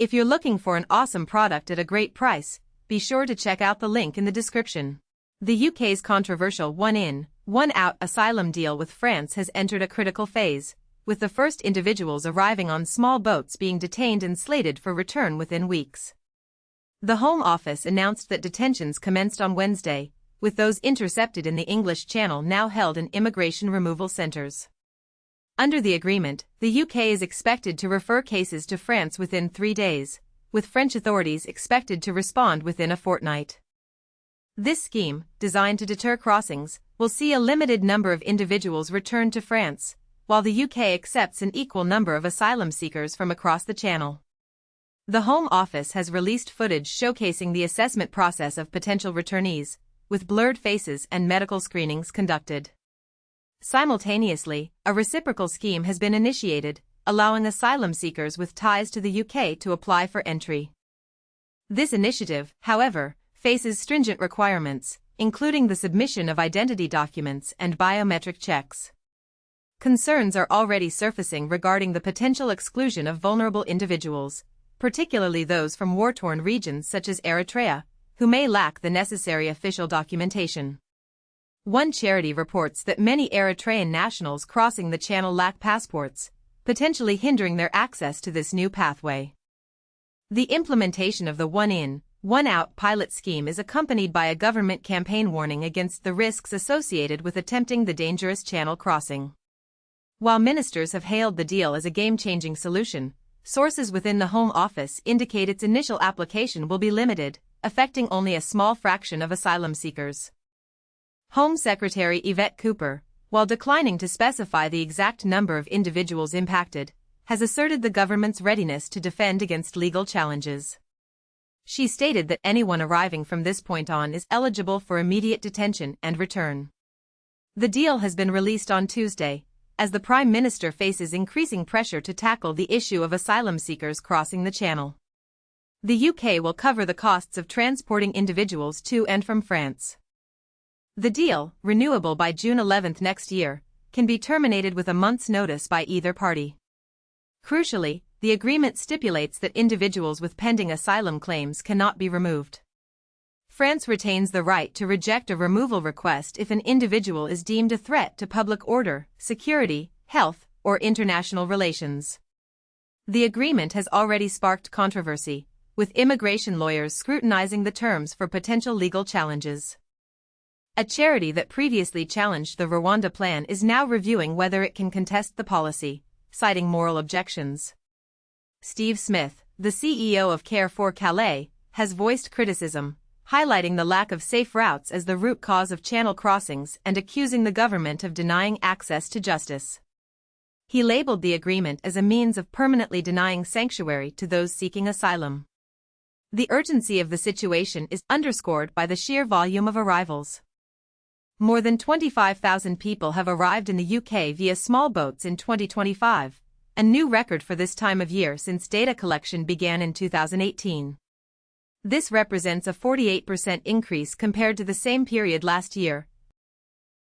If you're looking for an awesome product at a great price, be sure to check out the link in the description. The UK's controversial one-in, one-out asylum deal with France has entered a critical phase, with the first individuals arriving on small boats being detained and slated for return within weeks. The Home Office announced that detentions commenced on Wednesday, with those intercepted in the English Channel now held in immigration removal centres. Under the agreement, the UK is expected to refer cases to France within 3 days, with French authorities expected to respond within a fortnight. This scheme, designed to deter crossings, will see a limited number of individuals returned to France, while the UK accepts an equal number of asylum seekers from across the Channel. The Home Office has released footage showcasing the assessment process of potential returnees, with blurred faces and medical screenings conducted. Simultaneously, a reciprocal scheme has been initiated, allowing asylum seekers with ties to the UK to apply for entry. This initiative, however, faces stringent requirements, including the submission of identity documents and biometric checks. Concerns are already surfacing regarding the potential exclusion of vulnerable individuals, particularly those from war-torn regions such as Eritrea, who may lack the necessary official documentation. One charity reports that many Eritrean nationals crossing the Channel lack passports, potentially hindering their access to this new pathway. The implementation of the one-in, one-out pilot scheme is accompanied by a government campaign warning against the risks associated with attempting the dangerous Channel crossing. While ministers have hailed the deal as a game-changing solution, sources within the Home Office indicate its initial application will be limited, affecting only a small fraction of asylum seekers. Home Secretary Yvette Cooper, while declining to specify the exact number of individuals impacted, has asserted the government's readiness to defend against legal challenges. She stated that anyone arriving from this point on is eligible for immediate detention and return. The deal has been released on Tuesday, as the Prime Minister faces increasing pressure to tackle the issue of asylum seekers crossing the Channel. The UK will cover the costs of transporting individuals to and from France. The deal, renewable by June 11 next year, can be terminated with a month's notice by either party. Crucially, the agreement stipulates that individuals with pending asylum claims cannot be removed. France retains the right to reject a removal request if an individual is deemed a threat to public order, security, health, or international relations. The agreement has already sparked controversy, with immigration lawyers scrutinizing the terms for potential legal challenges. A charity that previously challenged the Rwanda plan is now reviewing whether it can contest the policy, citing moral objections. Steve Smith, the CEO of Care for Calais, has voiced criticism, highlighting the lack of safe routes as the root cause of Channel crossings and accusing the government of denying access to justice. He labeled the agreement as a means of permanently denying sanctuary to those seeking asylum. The urgency of the situation is underscored by the sheer volume of arrivals. More than 25,000 people have arrived in the UK via small boats in 2025, a new record for this time of year since data collection began in 2018. This represents a 48% increase compared to the same period last year,